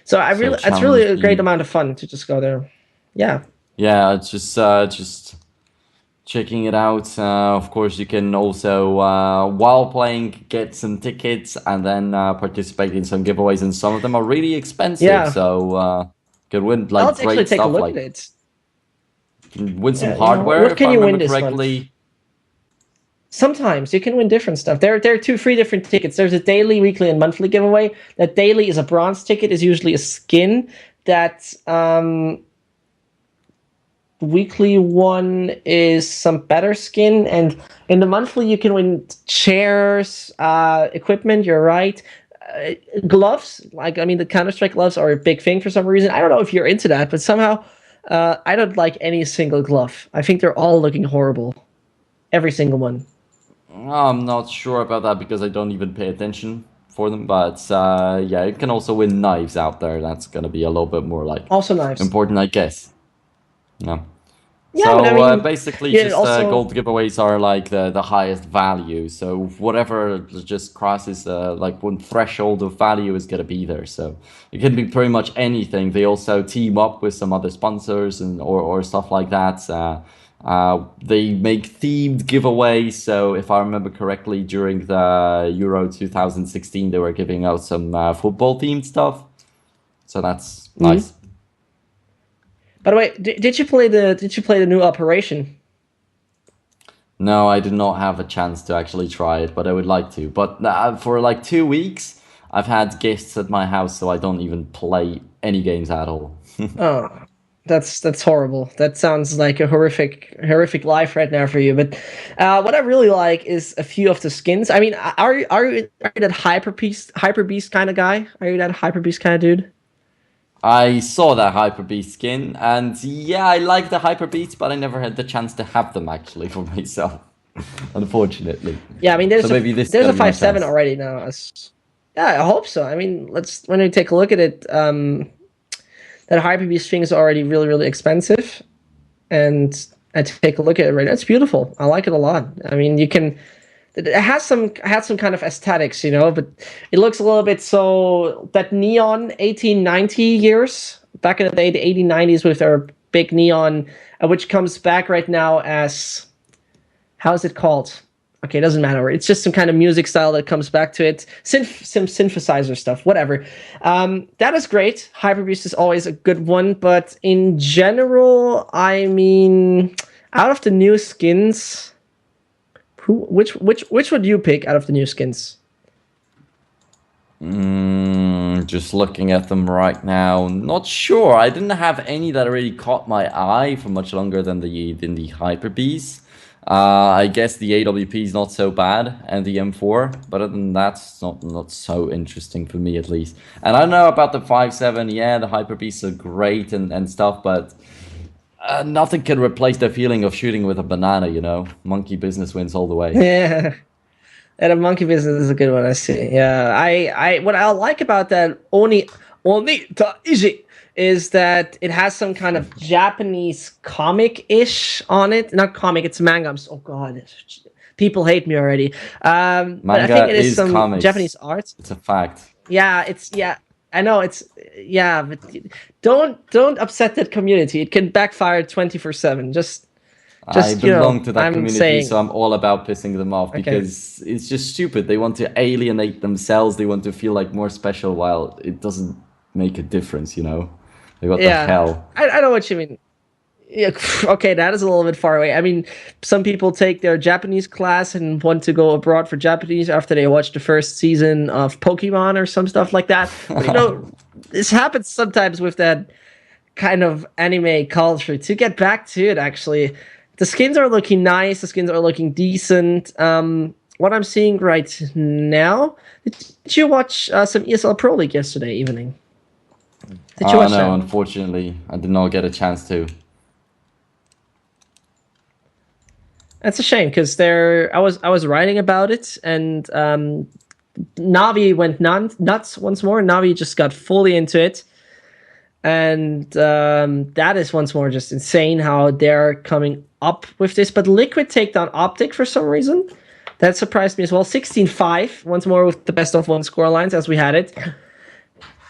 So So it's really a great challenging. amount of fun to just go there. Yeah. Yeah, it's just checking it out. Of course, you can also, while playing, get some tickets and then participate in some giveaways. And some of them are really expensive, Yeah. so could win Now like let's actually great take a stuff, look like at it. win some Yeah, you know, hardware what if I can you win remember this month? correctly. Sometimes you can win different stuff. There are three different tickets. There's a daily, weekly, and monthly giveaway. That daily is a bronze ticket, is usually a skin. That weekly one is some better skin, and in the monthly you can win chairs, equipment. You're right. Gloves, like I mean, the Counter-Strike gloves are a big thing for some reason. I don't know if you're into that, but somehow I don't like any single glove. I think they're all looking horrible. Every single one. I'm not sure about that because I don't even pay attention for them. But yeah, you can also win knives out there. That's gonna be a little bit more like Also knives. important, I guess. Yeah. Yeah, but I So mean, basically, yeah. just Also, gold giveaways are like the highest value. So whatever just crosses like one threshold of value is gonna be there. So it can be pretty much anything. They also team up with some other sponsors and or stuff like that. They make themed giveaways. So if I remember correctly, during the Euro 2016, they were giving out some football themed stuff. So that's mhm. nice. By the way, did you play the new Operation? No, I did not have a chance to actually try it, but I would like to. But for like 2 weeks, I've had guests at my house, so I don't even play any games at all. Oh, that's horrible. That sounds like a horrific life right now for you. But what I really like is a few of the skins. I mean, are you that hyper beast kind of guy? Are you that hyper beast kind of dude? I saw that Hyper Beast skin, and yeah, I like the Hyper Beasts, but I never had the chance to have them actually for myself, unfortunately. Yeah, I mean, So maybe this is there's gonna a be my 5.7 chance. already now. Yeah, I hope so. I mean, let's when we take a look at it. That hyper beast thing is already really expensive, and I take a look at it right now. It's beautiful. I like it a lot. I mean, you can. It has some kind of aesthetics, you know, but it looks a little bit so that neon 1890 years back in the day, the 1890s with their big neon, which comes back right now as how is it called? Okay, it doesn't matter. It's just some kind of music style that comes back to it. Some synthesizer stuff, whatever. That is great. Hyperbeast is always a good one, but in general, I mean, out of the new skins, which would you pick out of the new skins? Just looking at them right now, not sure. I didn't have any that really caught my eye for much longer than the Hyper Beast. I guess the AWP is not so bad, and the M4, but other than that, it's not so interesting for me at least. And I don't know about the 5.7. Yeah, the Hyper Beasts are great and stuff, but nothing can replace the feeling of shooting with a banana. Monkey business wins all the way. Yeah, and a monkey business is a good one. I see. Yeah, what I like about that Oni Taiji is that it has some kind of Japanese comic-ish on it. Not comic, it's manga. Oh god, people hate me already. But I think Manga it is is some comics. Japanese art. It's a fact. Yeah, yeah. I know it's yeah, but don't upset that community. It can backfire 24/7. I You know, belong to that I'm community, saying so I'm all about pissing them off okay. because it's just stupid. They want to alienate themselves. They want to feel like more special while it doesn't make a difference. Like, what the Yeah, hell? I know what you mean. Yeah, okay, that is a little bit far away. I mean, some people take their Japanese class and want to go abroad for Japanese after they watch the first season of Pokemon or some stuff like that. But you know, this happens sometimes with that kind of anime culture. To get back to it, actually, the skins are looking nice. The skins are looking decent. What I'm seeing right now, did you watch some ESL Pro League yesterday evening? Did you Oh watch no, that? unfortunately, I did not get a chance to. That's a shame because I was writing about it and Navi went nuts once more. Navi just got fully into it, and that is once more just insane how they're coming up with this. But Liquid take down Optic for some reason. That surprised me as well. 16-5, once more with the best of one score lines as we had it.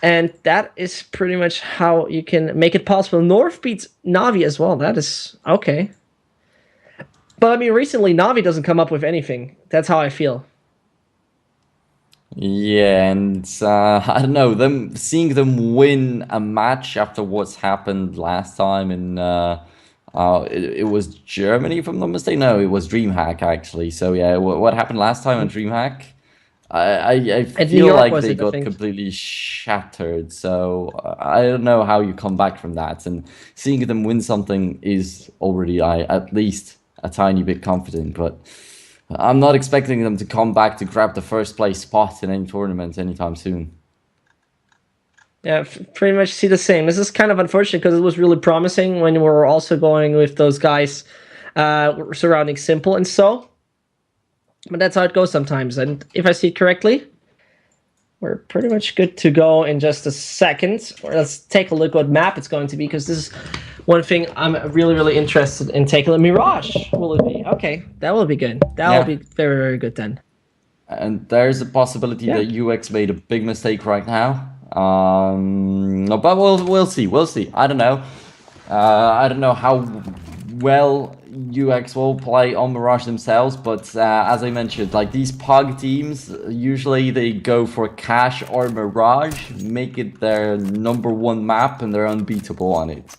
And that is pretty much how you can make it possible. North beats Navi as well. That is okay. But I mean, recently Navi doesn't come up with anything. That's how I feel. Yeah, and I don't know, them seeing them win a match after what's happened last time in it was Germany, if I'm not mistaken. No, it was DreamHack actually. So yeah, what happened last time on DreamHack? I And New feel York like was they it, I got think. completely shattered. So I don't know how you come back from that. And seeing them win something is already at least a tiny bit confident, but. I'm not expecting them to come back to grab the first place spot in any tournament anytime soon. Yeah, pretty much see the same. This is kind of unfortunate because it was really promising when we were also going with those guys surrounding Simple and so. But that's how it goes sometimes. And if I see it correctly, we're pretty much good to go in just a second. Or let's take a look what map it's going to be, because this is one thing I'm really, really interested in taking. A Mirage, will it be? Okay, that will be good. That will Yeah, be very, very good then. and there's a possibility Yeah. that UX made a big mistake right now. But we'll see. We'll see. I don't know. I don't know how well UX will play on Mirage themselves, but as I mentioned, like these Pug teams, usually they go for Cash or Mirage, make it their #1 map, and they're unbeatable on it.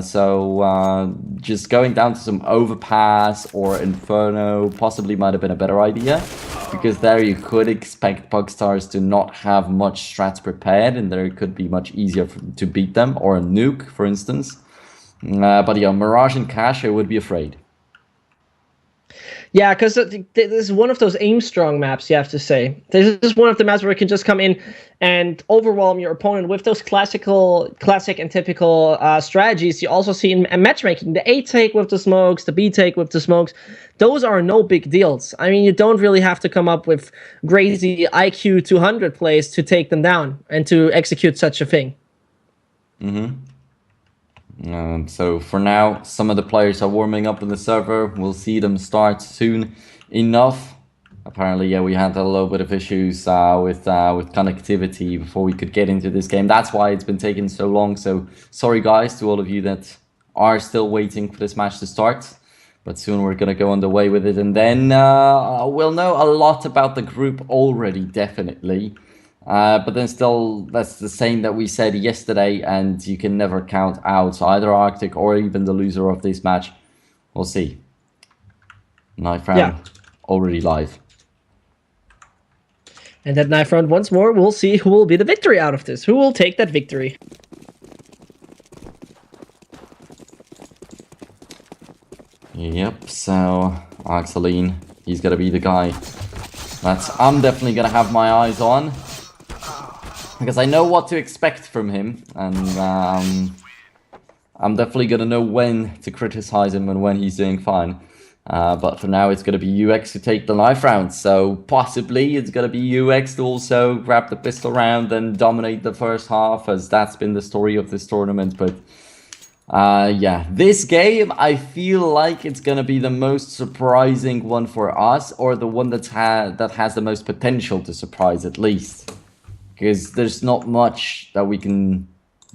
So just going down to some Overpass or Inferno possibly might have been a better idea, because there you could expect Pugstars to not have much strats prepared, and there it could be much easier to beat them, or a Nuke, for instance. But yeah, Mirage and Cash, I would be afraid. Yeah, because this is one of those aim strong maps, you have to say. This is one of the maps where you can just come in and overwhelm your opponent with those classic and typical strategies you also see in matchmaking. The A take with the smokes, the B take with the smokes. Those are no big deals. I mean, you don't really have to come up with crazy IQ 200 plays to take them down and to execute such a thing. So for now, some of the players are warming up in the server. We'll see them start soon enough. Apparently, yeah, we had a little bit of issues with connectivity before we could get into this game. That's why it's been taking so long. So sorry, guys, to all of you that are still waiting for this match to start. But soon we're gonna go underway with it, and then we'll know a lot about the group already, definitely. But then still, that's the same that we said yesterday, and you can never count out either Arctic or even the loser of this match. We'll see. Knife round Yeah. already live. And that knife round once more, we'll see who will be the victory out of this. Who will take that victory? Yep, so Axeline, he's gonna be the guy that I'm definitely gonna have my eyes on, because I know what to expect from him, and I'm definitely gonna know when to criticize him and when he's doing fine. But for now, it's gonna be UX to take the knife round, so possibly it's gonna be UX to also grab the pistol round and dominate the first half, as that's been the story of this tournament. But yeah, this game, I feel like it's gonna be the most surprising one for us, or the one that has the most potential to surprise, at least. Because there's not much that we can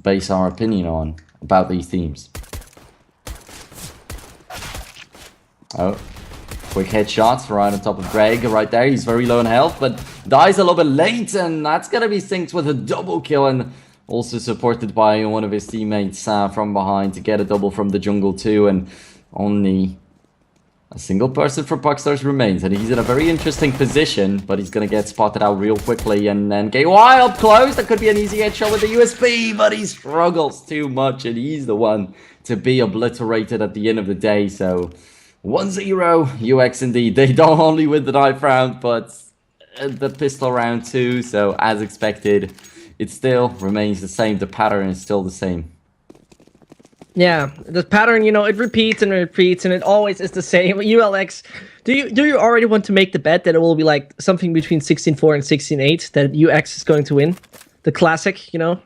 base our opinion on about these teams. Oh, quick headshots right on top of Greg right there. He's very low in health, but dies a little bit late, and that's gonna be synced with a double kill, and also supported by one of his teammates from behind to get a double from the jungle too, and only a single person from Pugstars remains, and he's in a very interesting position, but he's gonna get spotted out real quickly, and then KY up close. That could be an easy headshot with the USP, but he struggles too much, and he's the one to be obliterated at the end of the day. So 1-0 UX indeed. They don't only win the knife round, but the pistol round too. So as expected, it still remains the same. The pattern is still the same. Yeah, the pattern, it repeats and repeats, and it always is the same. ULX, do you already want to make the bet that it will be like something between 16-4 and 16-8 that UX is going to win? The classic, No,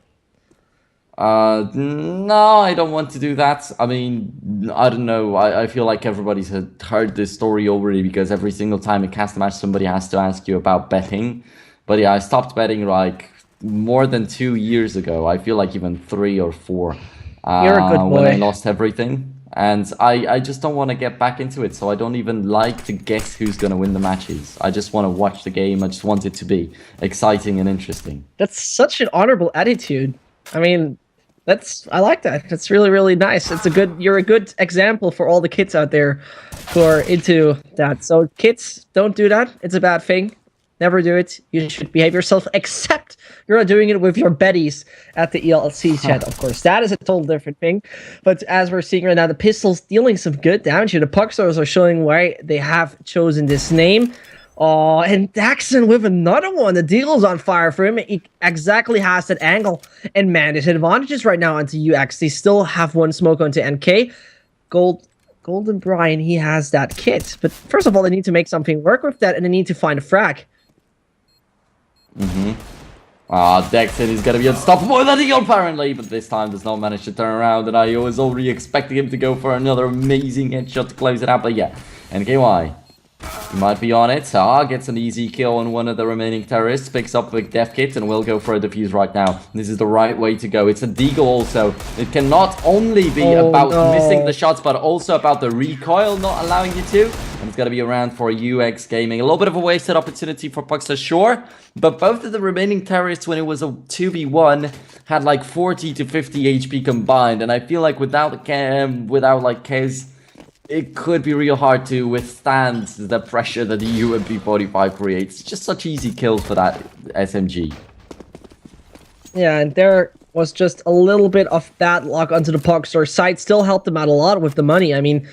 I don't want to do that. I mean, I don't know. I feel like everybody's heard this story already, because every single time you cast a match, somebody has to ask you about betting. But yeah, I stopped betting like more than 2 years ago. I feel like even 3 or 4 You're a good when I boy. lost everything. And I just don't want to get back into it, so I don't even like to guess who's going to win the matches. I just want to watch the game. I just want it to be exciting and interesting. That's such an honorable attitude. I mean, I like that. That's really, really nice. You're a good example for all the kids out there who are into that. So kids, don't do that. It's a bad thing. Never do it. You should behave yourself, except you're not doing it with your buddies at the ELC chat, of course. That is a total different thing. But as we're seeing right now, the pistols dealing some good damage here. The Pugstars are showing why they have chosen this name. Oh, and Daxon with another one. The deal's on fire for him. He exactly has that angle. And man, there's advantages right now onto UX. They still have one smoke onto NK. Golden Brian, he has that kit. But first of all, they need to make something work with that, and they need to find a frag. Dexter is going to be unstoppable with an eagle apparently, but this time does not manage to turn around, and I was already expecting him to go for another amazing headshot to close it out, but yeah, NKY, he might be on it. Gets an easy kill on one of the remaining terrorists, picks up a death kit, and will go for a defuse right now. This is the right way to go. It's a deagle also. It can not only be about missing the shots, but also about the recoil not allowing you to. And it's going to be around for UX Gaming. A little bit of a wasted opportunity for Pugstars, sure. But both of the remaining terrorists, when it was a 2v1, had like 40 to 50 HP combined. And I feel like without like Kez, it could be real hard to withstand the pressure that the UMP45 creates. Just such easy kills for that SMG. Yeah, and there was just a little bit of bad luck onto the Pugstar side. Still helped them out a lot with the money. I mean,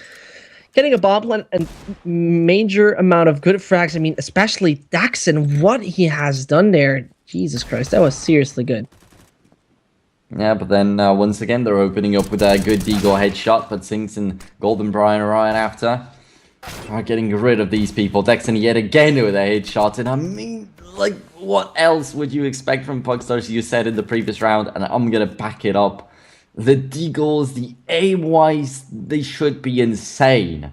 getting a bomb plant and major amount of good frags. I mean, especially Daxon, what he has done there. Jesus Christ, that was seriously good. Yeah, but then once again, they're opening up with a good deagle headshot, but Sinks and Golden Brian are right after. Are getting rid of these people. Dexon yet again with a headshot, and I mean, like, what else would you expect from Pugstars? You said in the previous round, and I'm gonna back it up. The deagles, the aim-wise, they should be insane.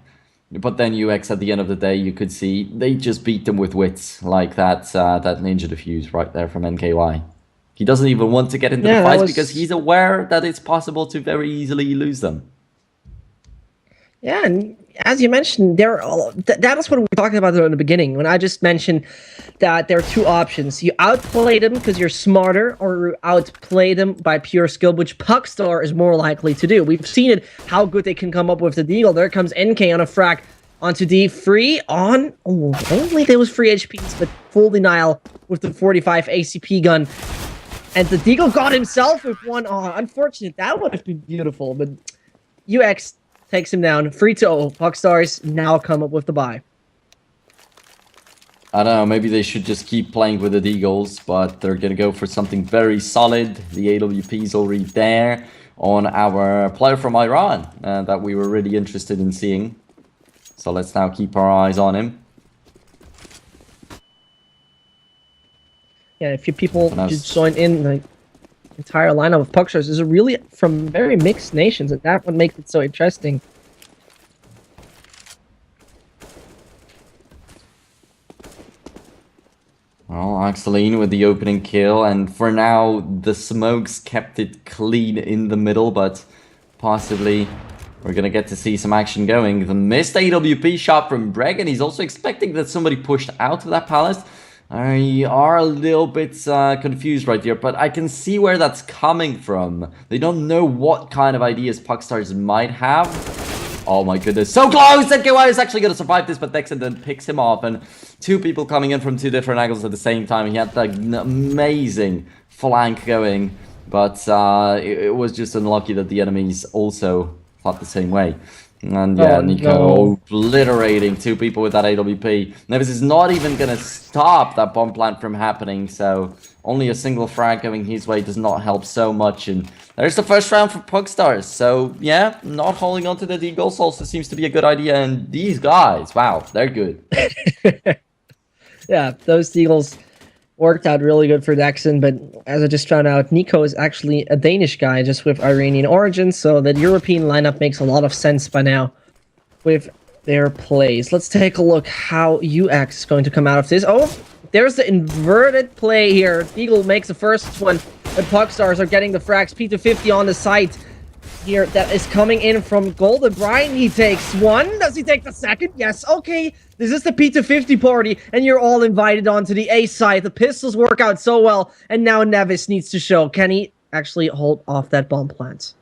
But then UX, at the end of the day, you could see they just beat them with wits, like that ninja defuse right there from NKY. He doesn't even want to get into the fights because he's aware that it's possible to very easily lose them. Yeah, and as you mentioned, that is what we talked about in the beginning, when I just mentioned that there are two options. You outplay them because you're smarter, or you outplay them by pure skill, which Pugstar is more likely to do. We've seen it, how good they can come up with the deagle. There comes NK on a frag onto D, free on... Oh, only there was free HPs, but full denial with the 45 ACP gun. And the deagle got himself with one. Oh, unfortunate. That would have been beautiful, but UX takes him down. 3-0. Pugstars now come up with the buy. I don't know, maybe they should just keep playing with the deagles, but they're going to go for something very solid. The AWP is already there on our player from Iran that we were really interested in seeing. So let's now keep our eyes on him. Yeah, if you people just join in, the entire lineup of Pugstars is really from very mixed nations, and that what makes it so interesting. Well, Axeline with the opening kill, and for now the smokes kept it clean in the middle, but possibly we're gonna get to see some action going. The missed AWP shot from Breg, and he's also expecting that somebody pushed out of that palace. I are a little bit confused right here, but I can see where that's coming from. They don't know what kind of ideas Pugstars might have. Oh my goodness, so close! NKY is actually going to survive this, but Dexon then picks him off, and two people coming in from two different angles at the same time. He had that amazing flank going, but it was just unlucky that the enemies also thought the same way. And yeah, Nico obliterating two people with that AWP. Nevis is not even going to stop that bomb plant from happening, so only a single frag going his way does not help so much. And there's the first round for Pugstars. So yeah, not holding on to the deagles also seems to be a good idea. And these guys, wow, they're good. Yeah, those deagles worked out really good for Daxon, but as I just found out, Nico is actually a Danish guy, just with Iranian origin, so that European lineup makes a lot of sense by now with their plays. Let's take a look how UX is going to come out of this. Oh, there's the inverted play here. Eagle makes the first one, but Pugstars are getting the frags. P250 on the site here that is coming in from Golden. Brian, he takes one. Does he take the second? Yes. Okay, this is the P250 party, and you're all invited onto the A side. The pistols work out so well, and now Nevis needs to show. Can he actually hold off that bomb plant?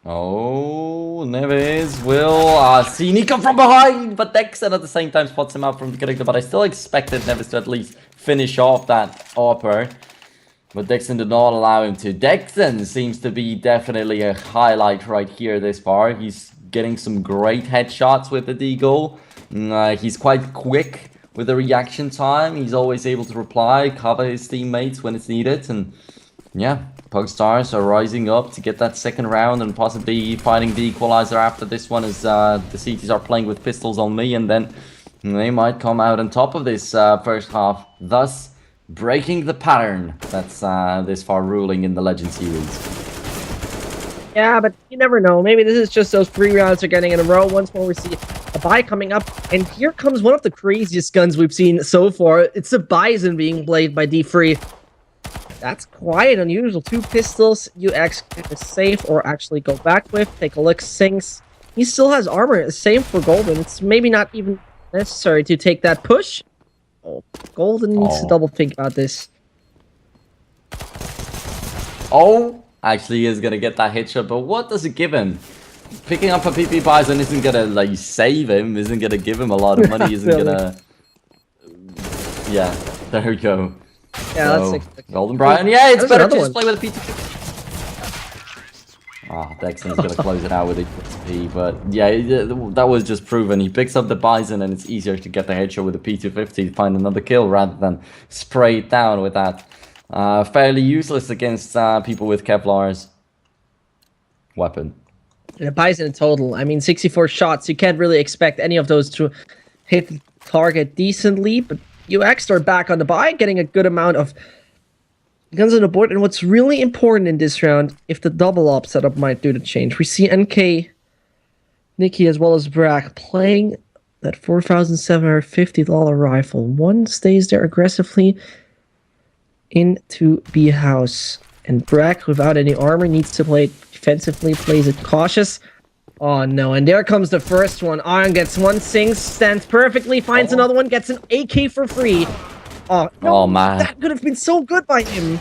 Oh, Neves will see Nico from behind, but Dexon at the same time spots him out from the connector. But I still expected Neves to at least finish off that upper. But Dexon did not allow him to. Dexon seems to be definitely a highlight right here this far. He's getting some great headshots with the Deagle. He's quite quick with the reaction time. He's always able to reply, cover his teammates when it's needed. And yeah, Pugstars are rising up to get that second round and possibly fighting the equalizer after this one, as the CTs are playing with pistols on me. And then they might come out on top of this first half, thus breaking the pattern that's this far ruling in the Legend series. Yeah, but you never know. Maybe this is just those 3 rounds they're getting in a row. Once more, we see a buy coming up. And here comes one of the craziest guns we've seen so far. It's a Bison being played by D3. That's quite unusual. 2 pistols. UX is safe or actually go back with. Take a look. Sinks. He still has armor. Same for Golden. It's maybe not even necessary to take that push. Oh, Golden needs to double think about this. Oh, actually he is going to get that headshot, but what does it give him? Picking up a PP Bison isn't going to like save him, isn't going to give him a lot of money, isn't going to... Yeah, there we go. Yeah, so, that's Golden Brian. Yeah, it's better to just one. play with a P250. Ah, Dexon's going to close it out with a P, but yeah, that was just proven. He picks up the Bison and it's easier to get the headshot with a P250 to find another kill rather than spray it down with that. Fairly useless against people with Kevlar's weapon. And a Bison in total. I mean, 64 shots. You can't really expect any of those to hit the target decently, but UX are back on the buy, getting a good amount of guns on the board. And what's really important in this round, if the double op setup might do the change, we see NK, Nikki, as well as Brack playing that $4,750 rifle. One stays there aggressively into B house, and Brack, without any armor, needs to play it defensively, plays it cautious. Oh no, and there comes the first one. Iron gets one, Sings, stands perfectly, finds another one, gets an AK for free. Oh, no, oh man, that could have been so good by him.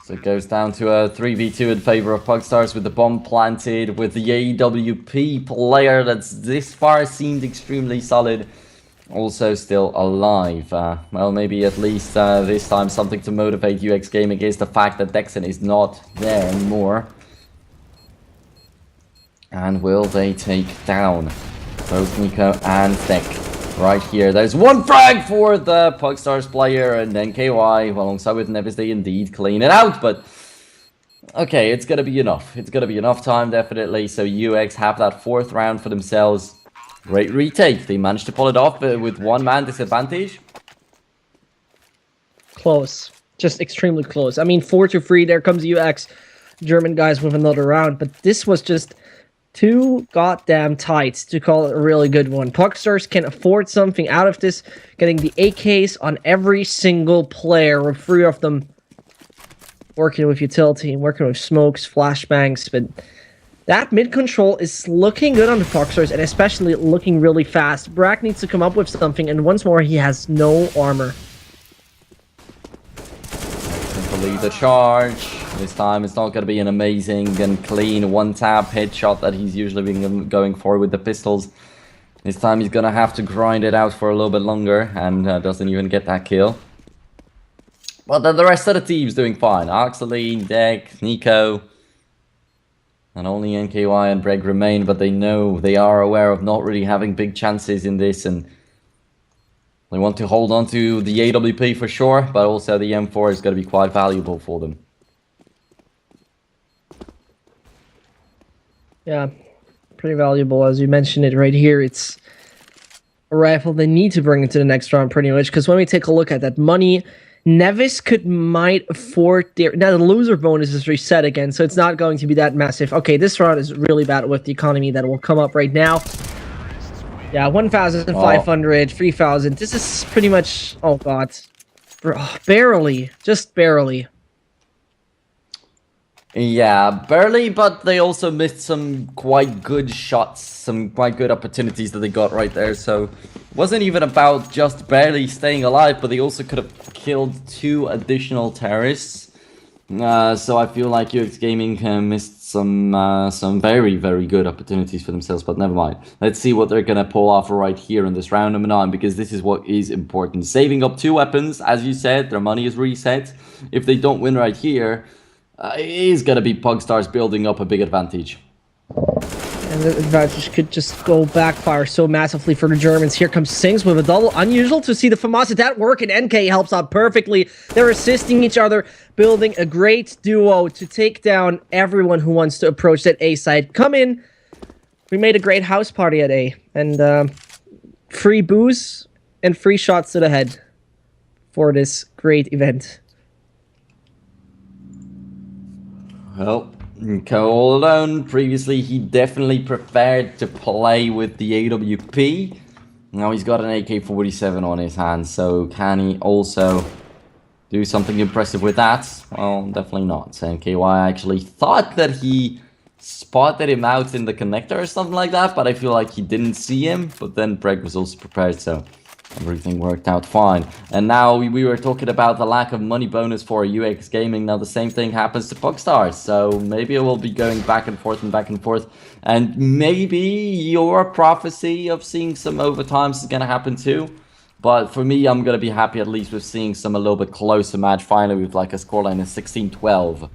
So it goes down to a 3v2 in favor of Pugstars with the bomb planted, with the AWP player that's this far seemed extremely solid also still alive. Well, maybe at least this time something to motivate UX Gaming is the fact that Dexon is not there anymore. And will they take down both Nico and Deck right here? There's one frag for the Pugstars player, and then KY alongside with Nevis, they indeed clean it out, but okay, it's gonna be enough. It's gonna be enough time, definitely, so UX have that 4th round for themselves. Great retake. They managed to pull it off with 1-man disadvantage. Close. Just extremely close. I mean, 4-3, there comes UX. German guys with another round, but this was just too goddamn tight to call it a really good one. Pugstars can afford something out of this, getting the AKs on every single player, with 3 of them working with utility, working with smokes, flashbangs, but that mid control is looking good on the Pugstars, and especially looking really fast. Brack needs to come up with something, and once more, he has no armor. Simply the charge. This time it's not going to be an amazing and clean one-tap headshot that he's usually been going for with the pistols. This time he's going to have to grind it out for a little bit longer, and doesn't even get that kill. But then the rest of the team's doing fine. Oxaline, Deck, Nico. And only NKY and Breg remain, but they know, they are aware of not really having big chances in this, and they want to hold on to the AWP for sure, but also the M4 is going to be quite valuable for them. Yeah, pretty valuable, as you mentioned it right here. It's a rifle they need to bring into the next round pretty much, because when we take a look at that money, Nevis might afford their... Now, the loser bonus is reset again, so it's not going to be that massive. Okay, this round is really bad with the economy that will come up right now. Yeah, 1,500, 3,000. This is pretty much... Oh, God. Barely. Just barely. Yeah, barely, but they also missed some quite good shots, some quite good opportunities that they got right there. So it wasn't even about just barely staying alive, but they also could have killed 2 additional terrorists. So I feel like UX Gaming missed some very, very good opportunities for themselves, but never mind. Let's see what they're gonna pull off right here in this round number 9, because this is what is important. Saving up 2 weapons, as you said, their money is reset. If they don't win right here, it is gonna be Pugstars building up a big advantage. And the advantage could just go backfire so massively for the Germans. Here comes Sings with a double. Unusual to see the FAMAS that work, and NK helps out perfectly. They're assisting each other, building a great duo to take down everyone who wants to approach that A side. Come in. We made a great house party at A. And free booze and free shots to the head for this great event. Well, all alone. Previously, he definitely preferred to play with the AWP. Now he's got an AK-47 on his hands, so can he also do something impressive with that? Well, definitely not. NKY actually thought that he spotted him out in the connector or something like that, but I feel like he didn't see him. But then Breg was also prepared, so everything worked out fine. And now we were talking about the lack of money bonus for UX Gaming. Now the same thing happens to Pugstars. So maybe it will be going back and forth and back and forth. And maybe your prophecy of seeing some overtimes is going to happen too. But for me, I'm going to be happy at least with seeing some a little bit closer match finally with like a scoreline of 16-12.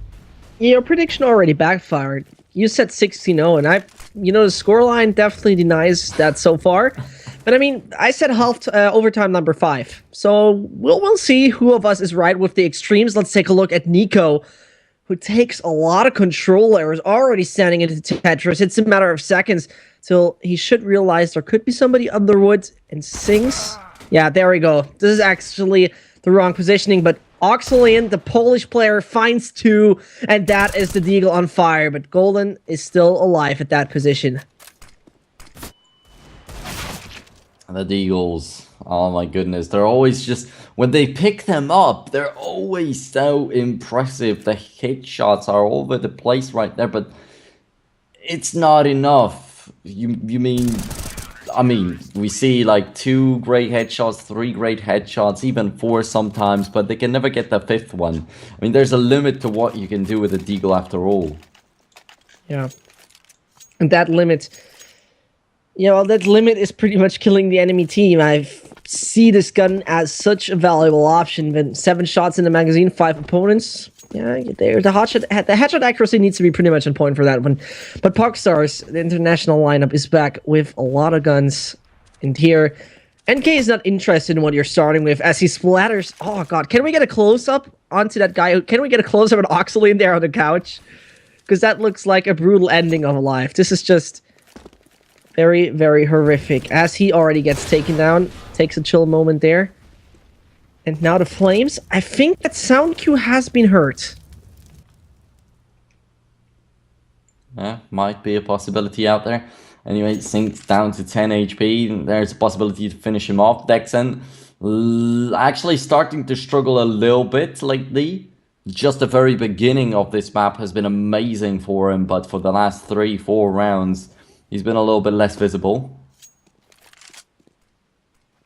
Your prediction already backfired. You said 16-0, and the scoreline definitely denies that so far. But I mean, I said overtime number 5. So we'll see who of us is right with the extremes. Let's take a look at Nico, who takes a lot of control errors, already standing into Tetris. It's a matter of seconds till he should realize there could be somebody under wood and Sings. Yeah, there we go. This is actually the wrong positioning, but Oxalian, the Polish player, finds 2, and that is the Deagle on fire. But Golden is still alive at that position. The Deagles, oh my goodness, they're always just, when they pick them up, they're always so impressive. The hit shots are all over the place right there, but it's not enough. I mean, we see like 2 great headshots, 3 great headshots, even 4 sometimes, but they can never get the 5th one. I mean, there's a limit to what you can do with a Deagle after all. Yeah. And that limit... that limit is pretty much killing the enemy team. I see this gun as such a valuable option. But 7 shots in the magazine, 5 opponents. Yeah, the headshot accuracy needs to be pretty much on point for that one. But Pugstars, the international lineup, is back with a lot of guns. And here, NK is not interested in what you're starting with as he splatters. Oh god, can we get a close-up onto that guy? Can we get a close-up on Oxley in there on the couch? Because that looks like a brutal ending of a life. This is just... very, very horrific. As he already gets taken down, takes a chill moment there. And now the flames. I think that sound cue has been hurt. Yeah, might be a possibility out there. Anyway, sinks down to 10 HP. There's a possibility to finish him off. Dexen actually starting to struggle a little bit lately. Just the very beginning of this map has been amazing for him, but for the last 3-4 rounds, he's been a little bit less visible.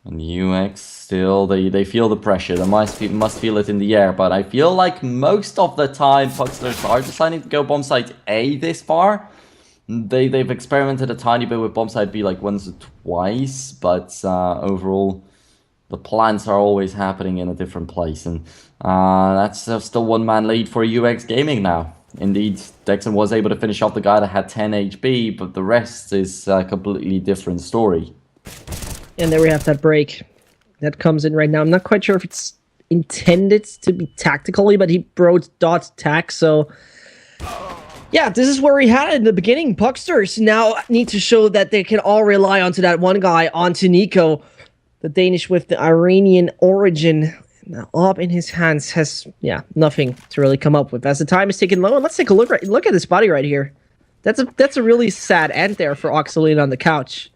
And UX still, they feel the pressure. They must feel it in the air. But I feel like most of the time, Pugstars are deciding to go bomb site A this far. They've experimented a tiny bit with bomb site B like once or twice. But overall, the plans are always happening in a different place. And that's still one-man lead for UX Gaming now. Indeed, Dexon was able to finish off the guy that had 10 HP, but the rest is a completely different story. And there we have that break that comes in right now. I'm not quite sure if it's intended to be tactically, but he wrote dot tac, so... yeah, this is where we had it in the beginning. Pugstars now need to show that they can all rely onto that one guy, onto Nico. The Danish with the Iranian origin. Now, up in his hands has, nothing to really come up with. As the time is taken low, and let's take a look at his body right here. That's a really sad end there for Oxalene on the couch.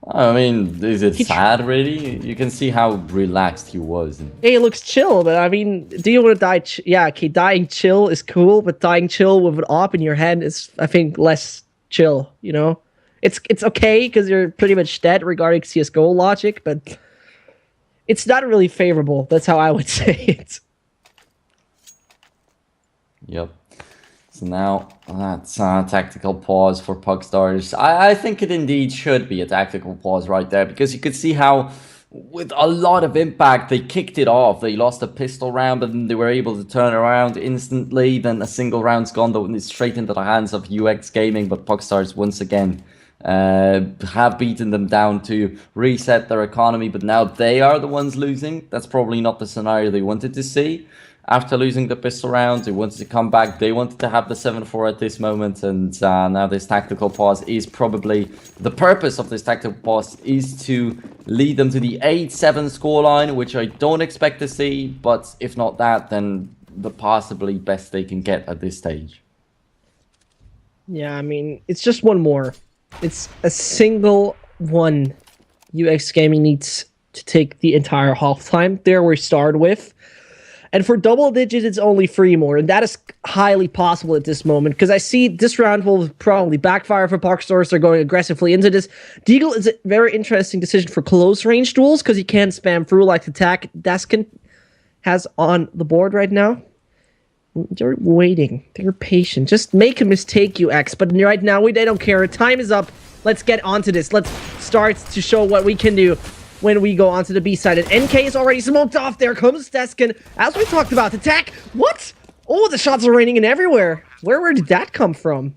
I mean, is it He sad, really? You can see how relaxed he was. He looks chill, but I mean, do you want to die? Yeah, okay, dying chill is cool, but dying chill with an op in your head is, I think, less chill. You know, it's okay because you're pretty much dead regarding CS:GO logic, but it's not really favorable. That's how I would say it. Yep. So now that's a tactical pause for Pugstars. I think it indeed should be a tactical pause right there, because you could see how with a lot of impact they kicked it off. They lost a pistol round, but then they were able to turn around instantly. Then a single round's gone straight into the hands of UX Gaming, but Pugstars once again have beaten them down to reset their economy, but now they are the ones losing. That's probably not the scenario they wanted to see. After losing the pistol round, they wanted to come back. They wanted to have the 7-4 at this moment, and now this tactical pause is probably the purpose of this tactical pause is to lead them to the 8-7 scoreline, which I don't expect to see. But if not that, then the possibly best they can get at this stage. Yeah, I mean, it's just one more. It's a single one. UX Gaming needs to take the entire halftime. There we start with. And for double digits, it's only 3 more. And that is highly possible at this moment, because I see this round will probably backfire for Pugstars. They're going aggressively into this. Deagle is a very interesting decision for close range duels, because he can spam through like the attack Daskin has on the board right now. They're waiting. They're patient. Just make a mistake, UX. But right now, they don't care. Time is up. Let's get onto this. Let's start to show what we can do when we go onto the B side. And NK is already smoked off. There comes Deskin. As we talked about, attack. What? Oh, the shots are raining in everywhere. Where did that come from?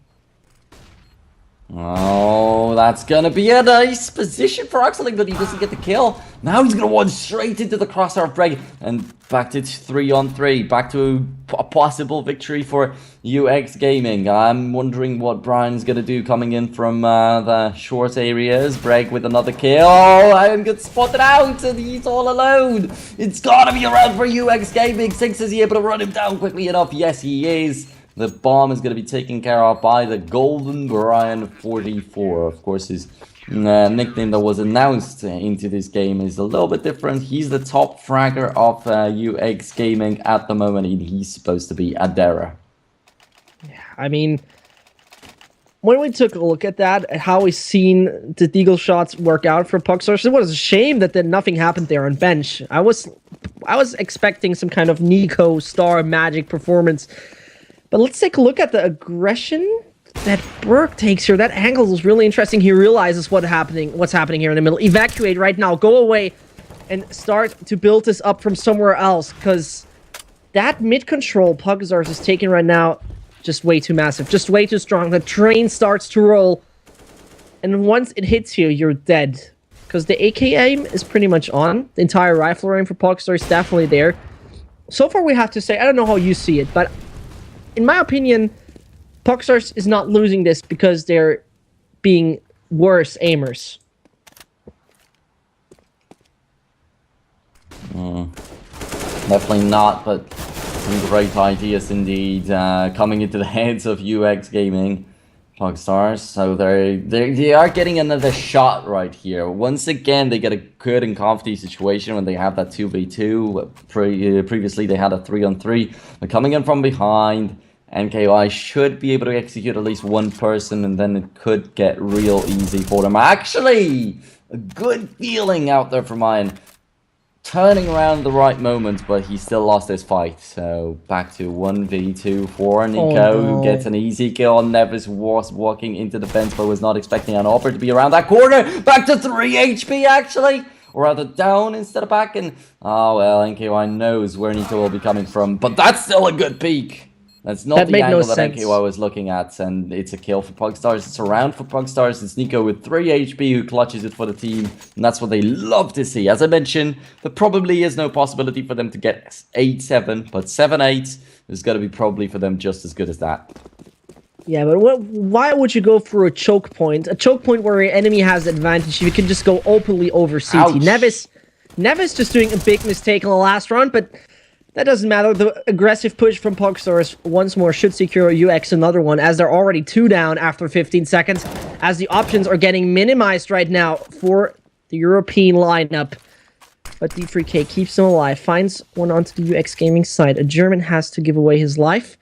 Oh, that's gonna be a nice position for Oxley, but he doesn't get the kill. Now he's gonna run straight into the crosshair of Breg, and back to 3-on-3, back to a possible victory for UX Gaming. I'm wondering what Brian's gonna do coming in from the short areas. Breg with another kill. Oh, I'm getting spotted out, and he's all alone. It's gotta be around for UX Gaming. Six, is he able to run him down quickly enough? Yes, he is. The bomb is going to be taken care of by the Golden Brian 44. Of course, his nickname that was announced into this game is a little bit different. He's the top fragger of UX Gaming at the moment, and he's supposed to be Adera. Yeah, I mean, when we took a look at that, at how we've seen the Deagle shots work out for Pugstars, it was a shame that then nothing happened there on bench. I was expecting some kind of Nico star magic performance. But let's take a look at the aggression that Burke takes here. That angle is really interesting. He realizes what's happening here in the middle. Evacuate right now. Go away and start to build this up from somewhere else, because that mid control Pugstars is taking right now just way too massive, just way too strong. The train starts to roll, and once it hits you, you're dead, because the AK aim is pretty much on. The entire rifle aim for Pugstars is definitely there. So far, we have to say, I don't know how you see it, but in my opinion, Pugstars is not losing this because they're being worse aimers. Definitely not, but some great ideas indeed coming into the heads of UX Gaming. Pugstars, so they are getting another shot right here. Once again, they get a good and comfy situation when they have that 2v2. Previously, they had a 3-on-3. They're coming in from behind. NKY should be able to execute at least one person, and then it could get real easy for them. Actually, a good feeling out there for mine. Turning around the right moment, but he still lost his fight. So back to 1v2 for Nico, who gets an easy kill. Nevis was walking into the fence, but was not expecting an offer to be around that corner. Back to 3 HP, actually. Or rather down instead of back. And, oh, well, NKY knows where Nico will be coming from. But that's still a good peak. That's not the angle that NKY was looking at, and it's a kill for Pugstars. It's a round for Pugstars. It's Nico with 3 HP who clutches it for the team, and that's what they love to see. As I mentioned, there probably is no possibility for them to get 8-7, but 7-8 is going to be probably for them just as good as that. Yeah, but why would you go for a choke point? A choke point where your enemy has advantage. You can just go openly over CT. Nevis just doing a big mistake in the last round, but That doesn't matter. The aggressive push from Pugstars once more should secure UX another one, as they're already 2 down after 15 seconds, as the options are getting minimized right now for the European lineup. But D3K keeps them alive, finds one onto the UX Gaming side. A German has to give away his life.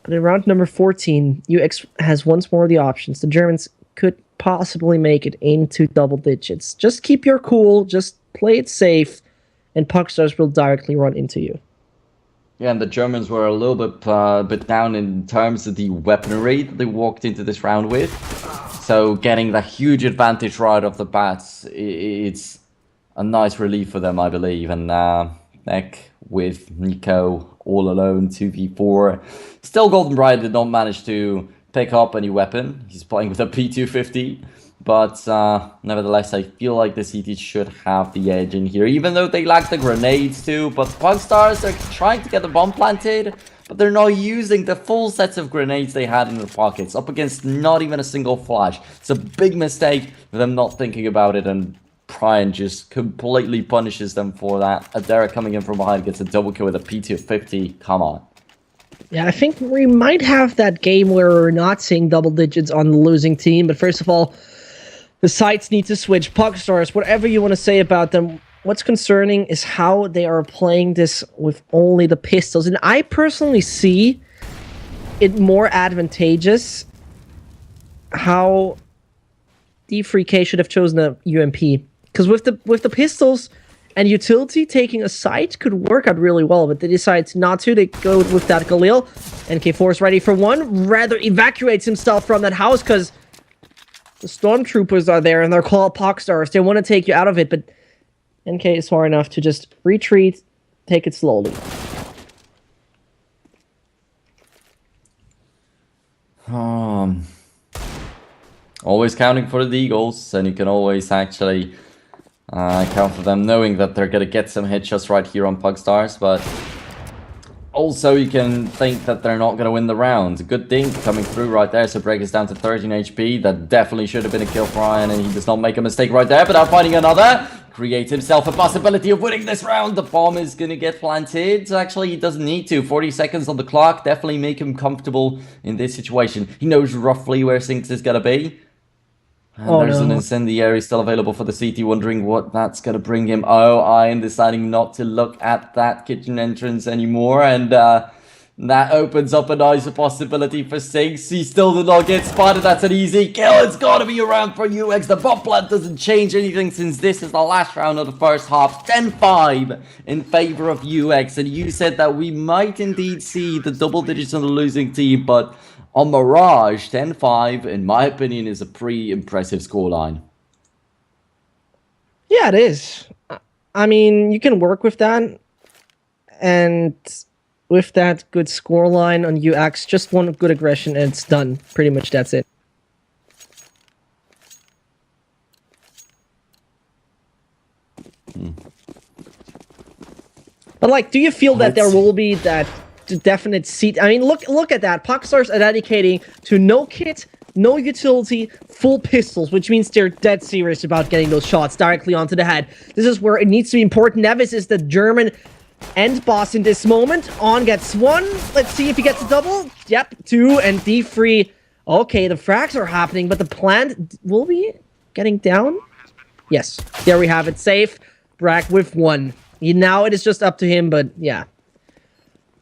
But in round number 14, UX has once more the options. The Germans could possibly make it into double digits. Just keep your cool, just play it safe, and Pugstars will directly run into you. Yeah, and the Germans were a little bit down in terms of the weaponry that they walked into this round with. So getting that huge advantage right off the bat, it's a nice relief for them, I believe. And Neck with Nico all alone, 2v4. Still Golden Bright did not manage to pick up any weapon. He's playing with a P250. But nevertheless, I feel like the CT should have the edge in here, even though they lack the grenades too. But Pugstars are trying to get the bomb planted, but they're not using the full sets of grenades they had in their pockets, up against not even a single flash. It's a big mistake for them not thinking about it, and Brian just completely punishes them for that. Adara coming in from behind gets a double kill with a P250. Come on. Yeah, I think we might have that game where we're not seeing double digits on the losing team, but first of all, the sides need to switch. Pugstars, whatever you want to say about them, what's concerning is how they are playing this with only the pistols. And I personally see it more advantageous how D3K should have chosen a UMP. Because with the pistols and utility, taking a site could work out really well, but they decide not to. They go with that Galil. NK4 is ready for one. Rather evacuates himself from that house because the stormtroopers are there and they're called Pugstars. They want to take you out of it, but NK is far enough to just retreat, take it slowly. Always counting for the Eagles, and you can always actually count for them, knowing that they're going to get some headshots right here on Pugstars, but also you can think that they're not going to win the round. Good thing coming through right there, so Break is down to 13 HP. That definitely should have been a kill for Ryan, and he does not make a mistake right there, but now finding another. Creates himself a possibility of winning this round. The bomb is going to get planted. Actually, he doesn't need to. 40 seconds on the clock. Definitely make him comfortable in this situation. He knows roughly where Sinks is going to be. And there's an incendiary still available for the CT, wondering what that's going to bring him. Oh, Iron deciding not to look at that kitchen entrance anymore. And that opens up a nice possibility for Sinks. He still did not get spotted. That's an easy kill. It's got to be a round for UX. The bomb plant doesn't change anything since this is the last round of the first half. 10-5 in favor of UX. And you said that we might indeed see the double digits on the losing team, but on Mirage, 10-5, in my opinion, is a pretty impressive scoreline. Yeah, it is. I mean, you can work with that. And with that good scoreline on UX, just one good aggression and it's done. Pretty much that's it. But, like, do you feel that there will be that definite seat? I mean, look at that. Pugstars are dedicating to no kit, no utility, full pistols, which means they're dead serious about getting those shots directly onto the head. This is where it needs to be important. Nevis is the German end boss in this moment. On gets one. Let's see if he gets a double. Yep, 2 and D3. Okay, the frags are happening, but the plant will be getting down. Yes, there we have it. Safe. Bragg with 1. Now it is just up to him, but yeah.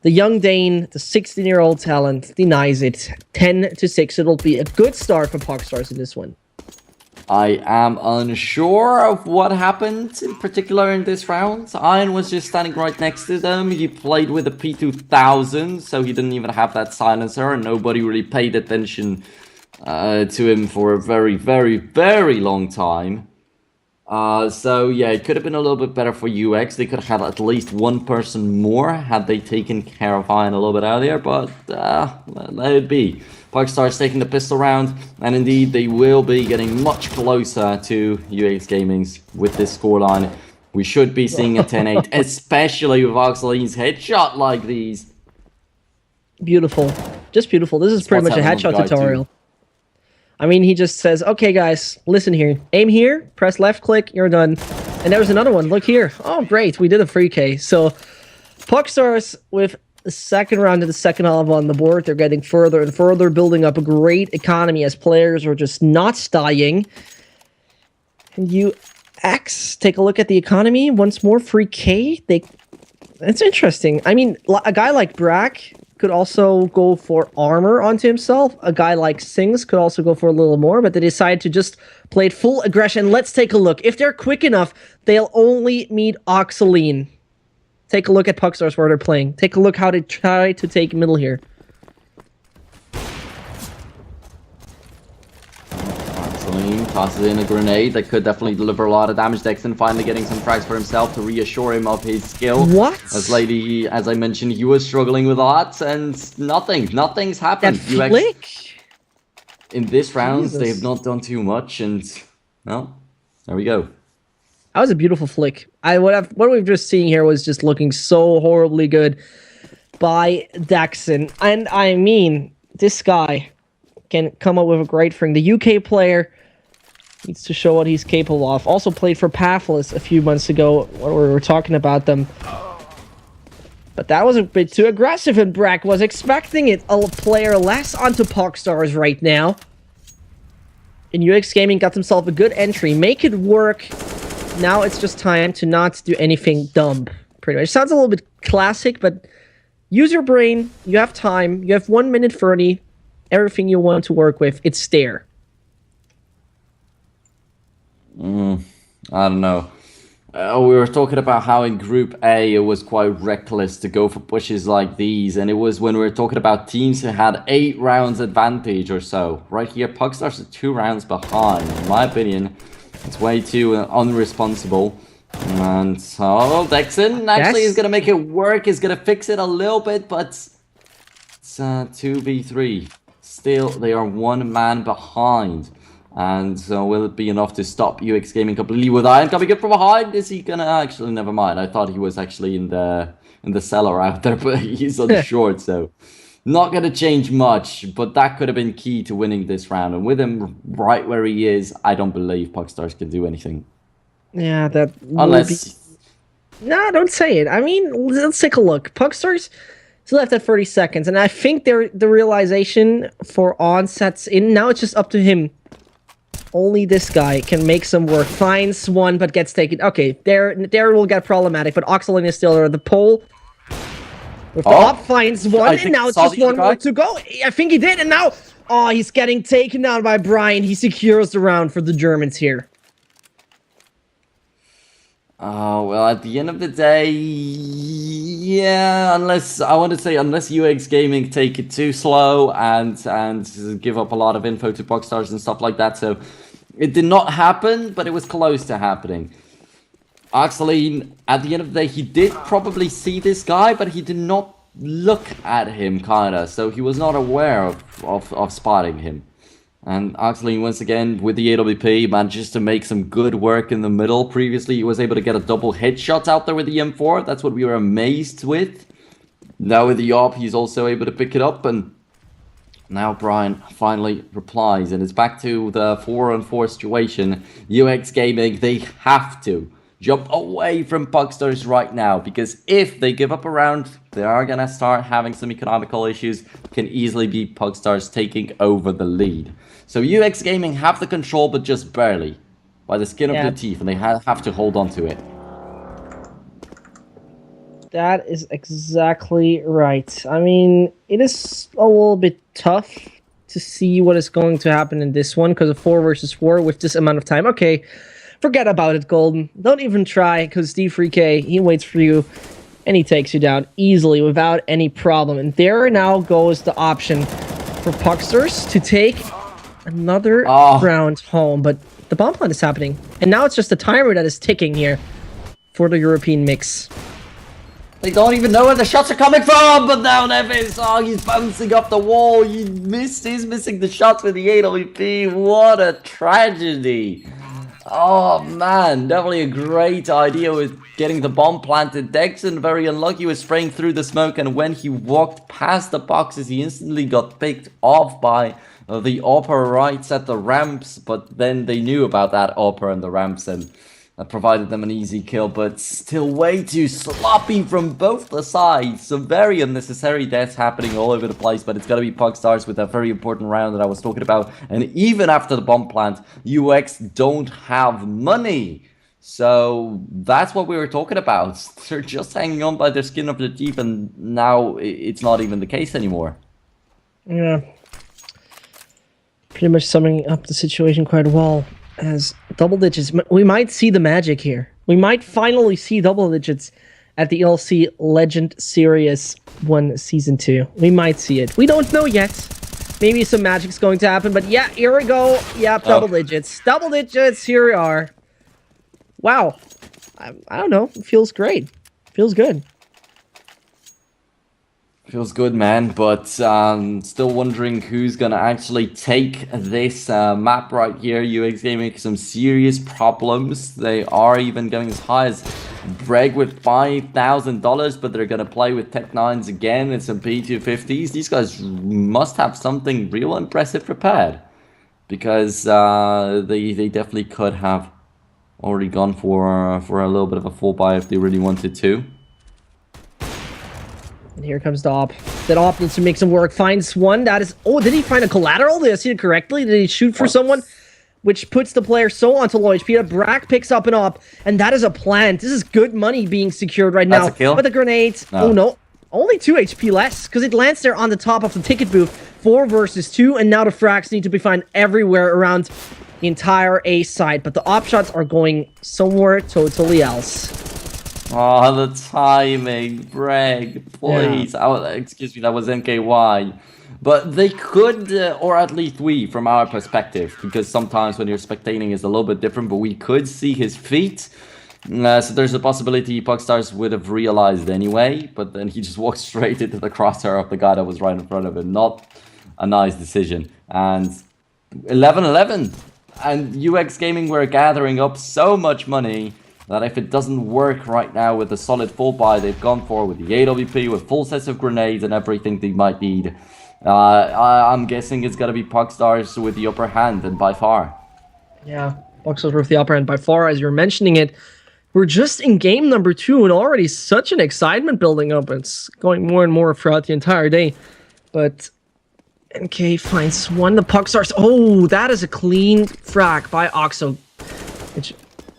The young Dane, the 16-year-old talent, denies it. 10-6. It'll be a good start for Pugstars in this one. I am unsure of what happened in particular in this round. Iron was just standing right next to them. He played with a P2000, so he didn't even have that silencer, and nobody really paid attention to him for a very, very, very long time. So yeah, it could have been a little bit better for UX. They could have had at least one person more had they taken care of Iron a little bit earlier, but let it be. Pugstars taking the pistol round, and indeed they will be getting much closer to UX Gaming's with this scoreline. We should be seeing a 10-8, especially with Oxaline's headshot like these. Beautiful. Just beautiful. This is pretty much a headshot tutorial. I mean, he just says, okay, guys, listen here. Aim here, press left click, you're done. And there was another one. Look here. Oh, great. We did a free K. So, Pugstars with the second round of the second level on the board. They're getting further and further, building up a great economy as players are just not dying. And UX, take a look at the economy once more. Free K. It's interesting. I mean, a guy like Brack could also go for armor onto himself. A guy like Sings could also go for a little more, but they decided to just play it full aggression. Let's take a look. If they're quick enough, they'll only meet Oxaline. Take a look at Pugstars where they're playing. Take a look how they try to take middle here. Tosses in a grenade that could definitely deliver a lot of damage. Dexon finally getting some frags for himself to reassure him of his skill. What? As I mentioned, he was struggling with that, and nothing's happened. That flick? In this round, Jesus. they have not done too much, and well, there we go. That was a beautiful flick. What we've just seen here was just looking so horribly good by Dexon. And I mean, this guy can come up with a great thing. The UK player needs to show what he's capable of. Also played for Pathless a few months ago when we were talking about them. But that was a bit too aggressive, and Brack was expecting it. A player less onto Pugstars right now. And UX Gaming got himself a good entry. Make it work. Now it's just time to not do anything dumb, pretty much. Sounds a little bit classic, but use your brain. You have time. You have 1 minute 30. Everything you want to work with, it's there. I don't know. We were talking about how in Group A it was quite reckless to go for pushes like these, and it was when we were talking about teams who had 8 rounds advantage or so. Right here, Pugstars are 2 rounds behind. In my opinion, it's way too unresponsible. And so Dexon actually is going to make it work. He's going to fix it a little bit, but it's 2v3. Still, they are 1 man behind. And so will it be enough to stop UX Gaming completely with Iron coming in from behind? Is he gonna actually? Never mind. I thought he was actually in the cellar out there, but he's on the short, so not gonna change much. But that could have been key to winning this round. And with him right where he is, I don't believe Pugstars can do anything. Yeah, that unless. No, don't say it. I mean, let's take a look. Pugstars still left at 30 seconds, and I think the realization for onsets in now. It's just up to him. Only this guy can make some work. Finds one, but gets taken. Okay, there will get problematic, but Oxaline is still there. The pole with the up finds one, and now it's just 1 more to go. I think he did, and now, oh, he's getting taken out by Brian. He secures the round for the Germans here. Oh, well, at the end of the day, yeah, unless UX Gaming take it too slow and give up a lot of info to Pugstars and stuff like that. So it did not happen, but it was close to happening. Oxaline, at the end of the day, he did probably see this guy, but he did not look at him, kinda. So he was not aware of spotting him. And Oxaline, once again, with the AWP, manages to make some good work in the middle. Previously, he was able to get a double headshot out there with the M4. That's what we were amazed with. Now with the AWP, he's also able to pick it up. And now Brian finally replies. And it's back to the 4-on-4 situation. UX Gaming, they have to jump away from Pugstars right now. Because if they give up a round, they are going to start having some economical issues. Can easily be Pugstars taking over the lead. So UX Gaming have the control, but just barely. By the skin of their teeth, and they have to hold on to it. That is exactly right. I mean, it is a little bit tough to see what is going to happen in this one, because of 4 versus 4 with this amount of time. Okay, forget about it, Golden. Don't even try, because D3K, he waits for you, and he takes you down easily without any problem. And there now goes the option for Pugstars to take another round home, but the bomb plant is happening, and now it's just the timer that is ticking here for the European mix. They don't even know where the shots are coming from, but now Nevis, he's bouncing off the wall. He's missing the shots with the AWP. What a tragedy. Oh man, definitely a great idea with getting the bomb planted. Dexon, very unlucky, was spraying through the smoke, and when he walked past the boxes, he instantly got picked off by the AWPer right at the ramps, but then they knew about that AWPer and the ramps, and that provided them an easy kill, but still way too sloppy from both the sides. Some very unnecessary deaths happening all over the place, but it's going to be Pugstars with that very important round that I was talking about. And even after the bomb plant, UX don't have money. So that's what we were talking about. They're just hanging on by their skin of their teeth, and now it's not even the case anymore. Yeah. Pretty much summing up the situation quite well. As double digits, we might see the magic here. We might finally see double digits at the ELC Legend Series 1 Season 2. We might see it. We don't know yet. Maybe some magic's going to happen, but yeah, here we go. Yeah, double digits. Double digits, here we are. Wow. I don't know. It feels great. Feels good. Feels good, man, but still wondering who's going to actually take this map right here. UX Gaming, some serious problems. They are even going as high as Breg with $5,000, but they're going to play with Tech 9s again and some P250s. These guys must have something real impressive prepared, because they definitely could have already gone for a little bit of a full buy if they really wanted to. And here comes the op. That op needs to make some work. Finds one. That is... Oh, did he find a collateral? Did I see it correctly? Did he shoot for someone? Which puts the player so onto low HP that Brack picks up an op. And that is a plant. This is good money being secured right now. That's a kill. With a grenade. No. Oh, no. Only 2 HP less. Because it lands there on the top of the ticket booth. 4 versus 2. And now the frags need to be found everywhere around the entire A side. But the op shots are going somewhere totally else. Oh, the timing, Breg, please. Yeah. Excuse me, that was NKY. But they could, or at least we, from our perspective, because sometimes when you're spectating it's a little bit different, but we could see his feet. So there's a possibility Pugstars would have realized anyway, but then he just walked straight into the crosshair of the guy that was right in front of him. Not a nice decision. And 11-11. And UX Gaming were gathering up so much money that if it doesn't work right now with the solid full buy they've gone for, with the AWP, with full sets of grenades and everything they might need, I'm guessing it's going to be Pugstars with the upper hand, and by far. Yeah, Pugstars with the upper hand by far, as you're mentioning it. We're just in game number 2, and already such an excitement building up. It's going more and more throughout the entire day. But NK finds one. The Pugstars... Oh, that is a clean frag by Oxo, which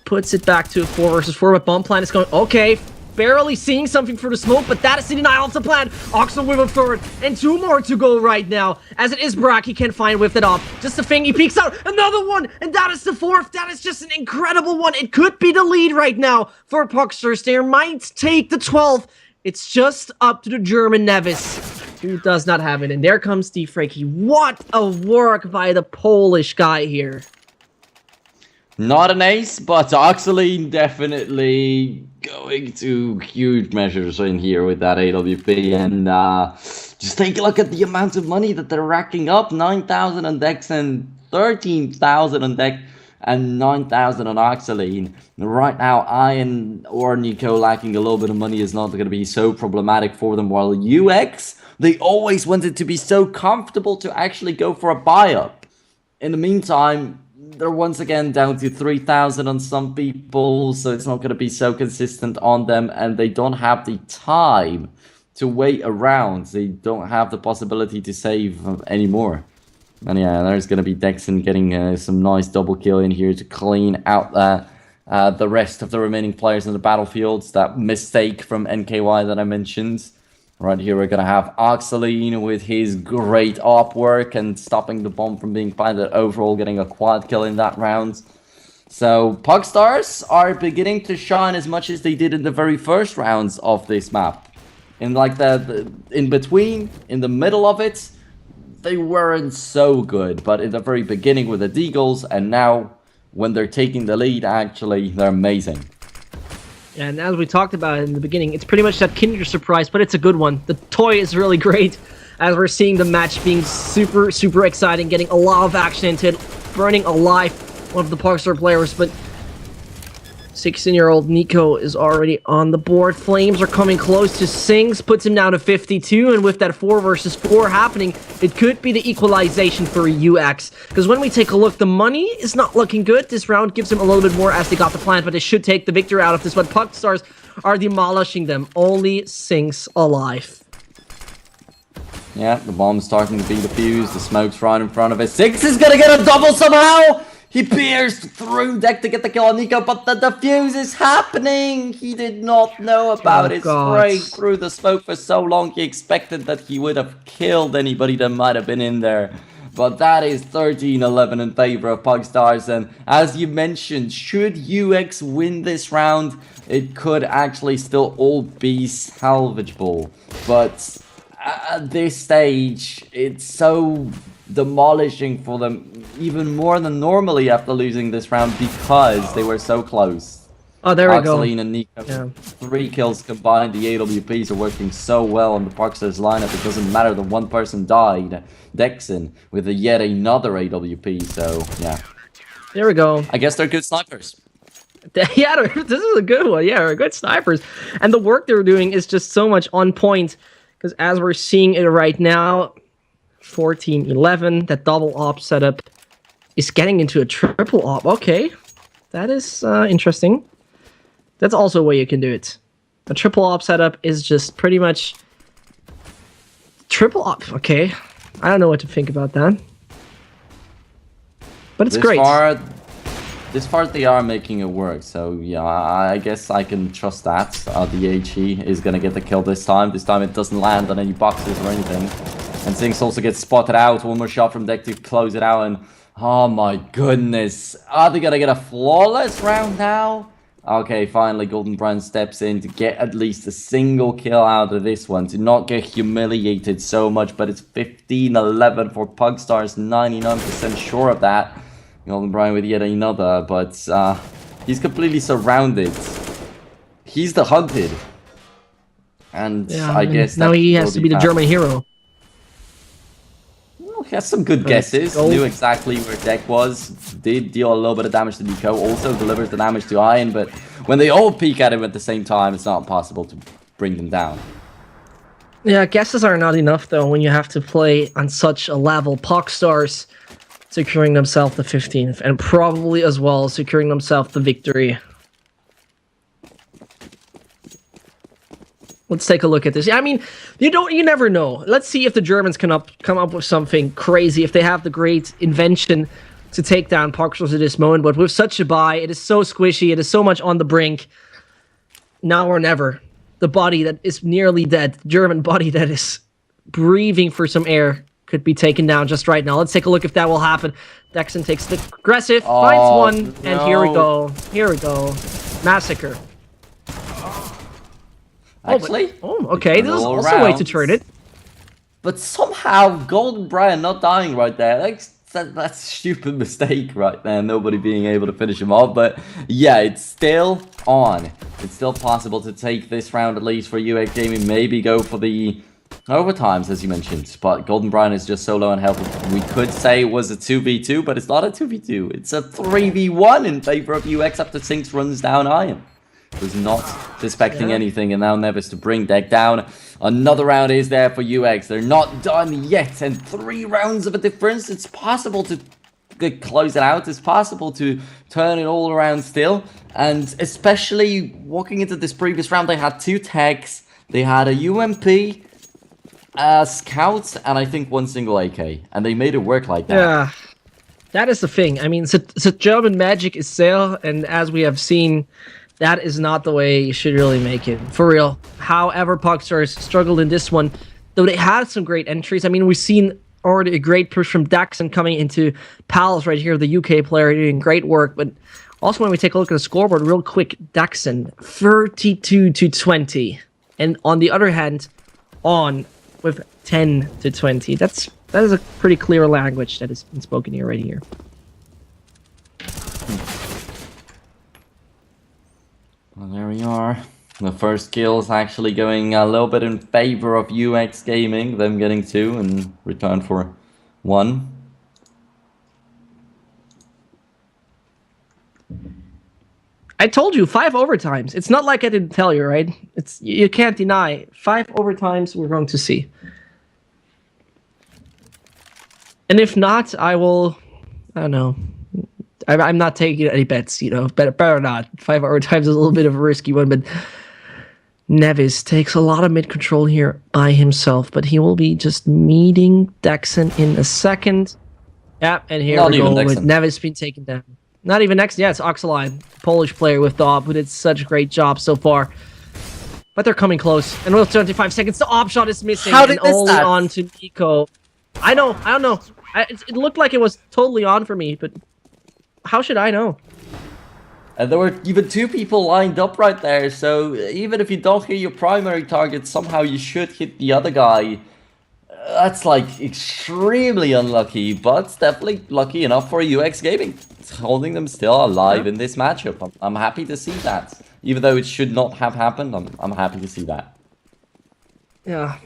puts it back to a 4 versus 4, but bomb plan is going... Okay, barely seeing something for the smoke, but that is the denial of the plan. Oxo with a third, and 2 more to go right now. As it is Brack, he can't find with it off. Just a thing, he peeks out. Another one, and that is the 4th. That is just an incredible one. It could be the lead right now for Pugstars. They might take the 12th. It's just up to the German Nevis, who does not have it. And there comes Steve Frakey. What a work by the Polish guy here. Not an ace, but Oxaline definitely going to huge measures in here with that AWP. And just take a look at the amount of money that they're racking up. 9,000 on Dex and 13,000 on Dex and 9,000 on Oxaline. Right now, Ian or Nico lacking a little bit of money is not going to be so problematic for them. While UX, they always wanted to be so comfortable to actually go for a buy-up. In the meantime, they're once again down to 3,000 on some people, so it's not going to be so consistent on them, and they don't have the time to wait around. They don't have the possibility to save anymore. And yeah, there's going to be Dexon getting some nice double kill in here to clean out the rest of the remaining players in the battlefields. That mistake from NKY that I mentioned. Right here, we're going to have Oxaline with his great op work and stopping the bomb from being planted, overall getting a quad kill in that round. So, Pugstars are beginning to shine as much as they did in the very first rounds of this map. In like the in between, in the middle of it, they weren't so good. But in the very beginning with the Deagles, and now when they're taking the lead, actually, they're amazing. And as we talked about in the beginning, it's pretty much that Kinder surprise, but it's a good one. The toy is really great, as we're seeing the match being super, super exciting, getting a lot of action into it, burning alive one of the Pugstar players, but 16-year-old Nico is already on the board. Flames are coming close to Sings, puts him down to 52, and with that 4 versus 4 happening, it could be the equalization for UX. Because when we take a look, the money is not looking good. This round gives them a little bit more as they got the plant, but they should take the victory out of this. But Pugstars are demolishing them. Only Sings alive. Yeah, the bomb's starting to be defused. The smoke's right in front of it. Six is gonna get a double somehow! He pierced through deck to get the kill on Nico, but the defuse is happening! He did not know about it. Spraying through the smoke for so long, he expected that he would have killed anybody that might have been in there. But that is 13-11 in favor of Pugstars, and as you mentioned, should UX win this round, it could actually still all be salvageable. But at this stage, it's so demolishing for them, even more than normally after losing this round, because they were so close. Oh, there we go. And Nico, 3 kills combined. The AWPs are working so well on the Pugstars lineup. It doesn't matter that one person died. Dexon with yet another AWP. So yeah, there we go. I guess they're good snipers. Yeah, this is a good one. Yeah, they're good snipers, and the work they're doing is just so much on point. Because as we're seeing it right now, 14-11, that double op setup is getting into a triple op. Okay, that is interesting. That's also a way you can do it. A triple op setup is just pretty much triple op. Okay, I don't know what to think about that, but it's great. This far they are making it work, so yeah, I guess I can trust that. The HE is gonna get the kill this time. This time it doesn't land on any boxes or anything. And Sinks also gets spotted out. One more shot from deck to close it out, and oh my goodness. Are they gonna get a flawless round now? Okay, finally Golden Brand steps in to get at least a single kill out of this one, to not get humiliated so much, but it's 15-11 for Pugstars, 99% sure of that. Golden Brand with yet another, but he's completely surrounded. He's the hunted. And yeah, I guess now he has to be the German hero. Well, he has some good guesses. Knew exactly where deck was. Did deal a little bit of damage to Nico. Also delivers the damage to Iron, but when they all peek at him at the same time, it's not possible to bring them down. Yeah, guesses are not enough though when you have to play on such a level. Pugstars securing themselves the 15th, and probably as well securing themselves the victory. Let's take a look at this. Yeah, I mean, you never know. Let's see if the Germans can come up with something crazy, if they have the great invention to take down Pugstars at this moment. But with such a buy, it is so squishy, it is so much on the brink. Now or never. The body that is nearly dead, the German body that is breathing for some air, could be taken down just right now. Let's take a look if that will happen. Dexon takes the aggressive, finds one, and here we go. Here we go. Massacre. Actually, okay, this is also a way to turn it. But somehow, Golden Brian not dying right there. That's a stupid mistake right there. Nobody being able to finish him off. But yeah, it's still on. It's still possible to take this round at least for UX Gaming. Maybe go for the overtimes, as you mentioned, but Golden Brian is just so low on health. We could say it was a 2v2, but it's not a 2v2. It's a 3v1 in favor of UX after Sinks runs down Iron. Was not suspecting anything, and now Nevis to bring deck down. Another round is there for UX. They're not done yet, and 3 rounds of a difference. It's possible to close it out. It's possible to turn it all around still, and especially walking into this previous round, they had 2 techs. They had a UMP, scouts, and I think 1 single AK, and they made it work like that. Yeah, that is the thing. I mean, the German magic is there, and as we have seen, that is not the way you should really make it, for real. However, Pugstars struggled in this one, though they had some great entries. I mean, we've seen already a great push from Daxon coming into Pals right here, the UK player doing great work, but also when we take a look at the scoreboard real quick, Daxon 32-20, and on the other hand, On with 10-20. That is a pretty clear language that has been spoken here right here. Well, there we are. The first kill is actually going a little bit in favor of UX Gaming, them getting 2 and return for 1. I told you 5 overtimes. It's not like I didn't tell you, right? You can't deny 5 overtimes we're going to see. And if not, I will. I don't know. I'm not taking any bets. Better not. 5 overtimes is a little bit of a risky one, but Nevis takes a lot of mid control here by himself, but he will be just meeting Dexon in a second. Yeah, and here we go with Nevis being taken down. Not even next. Yeah, it's Oxaline, Polish player with the op, who did such a great job so far. But they're coming close. And with 25 seconds, the op shot is missing. How did and only on to Nico. I don't know. It looked like it was totally on for me, but how should I know? And there were even 2 people lined up right there, so even if you don't hit your primary target, somehow you should hit the other guy. That's like extremely unlucky, but definitely lucky enough for UX Gaming. It's holding them still alive in this matchup. I'm happy to see that. Even though it should not have happened, I'm happy to see that. Yeah.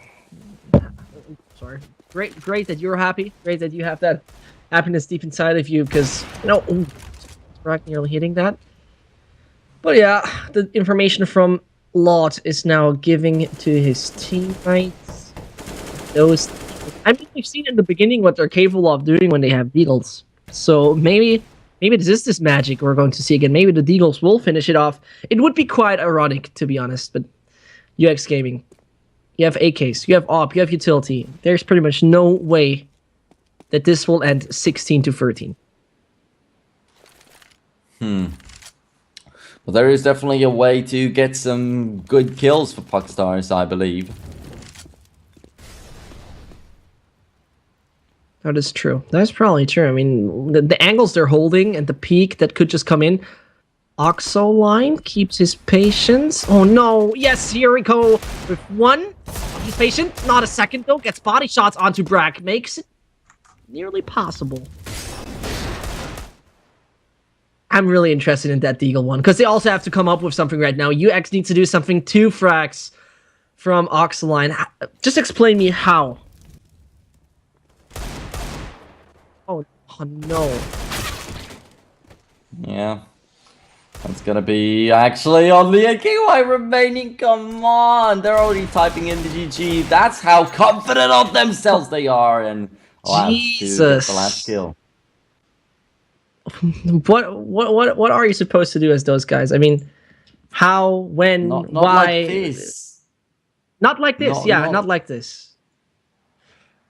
Sorry. Great that you're happy. Great that you have that happiness deep inside of you, because, Rock nearly hitting that. But yeah, the information from Lot is now giving to his teammates. We've seen in the beginning what they're capable of doing when they have Deagles. So maybe this magic we're going to see again. Maybe the Deagles will finish it off. It would be quite ironic, to be honest, but UX Gaming, you have AKs, you have AWP, you have utility. There's pretty much no way that this will end 16-13. Well, there is definitely a way to get some good kills for Pugstars, I believe. That is true. That's probably true. I mean, the angles they're holding and the peak that could just come in. Oxaline keeps his patience. Oh no! Yes, here we go with 1. He's patient. Not a second though. Gets body shots onto Brack. Makes it nearly possible. I'm really interested in that Deagle one, because they also have to come up with something right now. UX needs to do something. 2 frags from Oxaline. Just explain me how. Oh no. Yeah. That's gonna be actually on the AKY remaining. Come on. They're already typing in the GG. That's how confident of themselves they are. And Jesus. The last kill. What are you supposed to do as those guys? I mean, how, when, not why? Like this. Not like this. Not like this.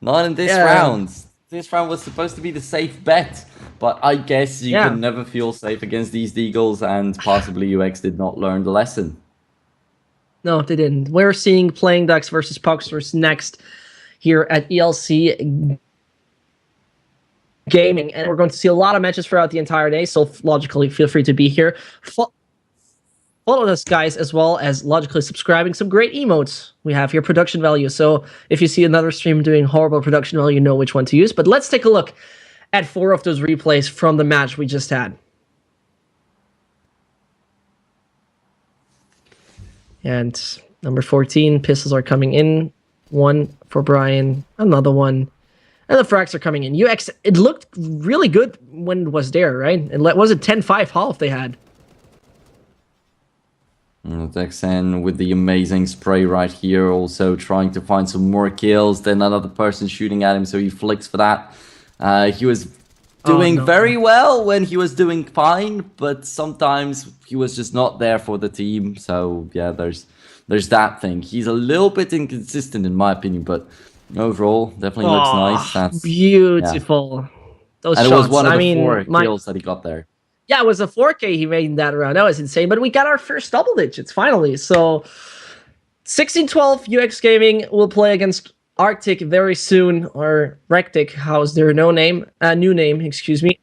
Not in this round. This round was supposed to be the safe bet, but I guess you can never feel safe against these Deagles, and possibly UX did not learn the lesson. No, they didn't. We're seeing Playing Ducks versus Pugstars next here at ELC Gaming, and we're going to see a lot of matches throughout the entire day, so logically feel free to be here. Follow us, guys, as well as logically subscribing. Some great emotes we have here, production value. So if you see another stream doing horrible production value, you know which one to use. But let's take a look at 4 of those replays from the match we just had. And number 14, pistols are coming in. 1 for Brian, another one. And the frags are coming in. UX, it looked really good when it was there, right? And was it 10-5 half they had? Dexen with the amazing spray right here, also trying to find some more kills. Then another person shooting at him, so he flicks for that. He was doing very well when he was doing fine, but sometimes he was just not there for the team. So yeah, there's that thing. He's a little bit inconsistent in my opinion, but overall definitely looks nice. That's beautiful. Yeah. Those and shots. It was one of the 4 kills that he got there. Yeah, it was a 4K he made in that round. That was insane. But we got our first double digits, finally. So, 16-12, UX Gaming will play against Arctic very soon. Or Rectic, how's their new name, excuse me.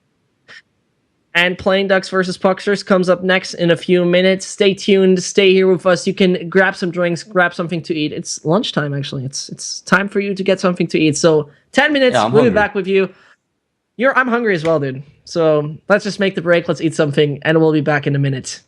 And Playing Ducks versus Pugstars comes up next in a few minutes. Stay tuned. Stay here with us. You can grab some drinks, grab something to eat. It's lunchtime, actually. It's time for you to get something to eat. So, 10 minutes, we'll be back with you. I'm hungry as well, dude. So let's just make the break. Let's eat something, and we'll be back in a minute.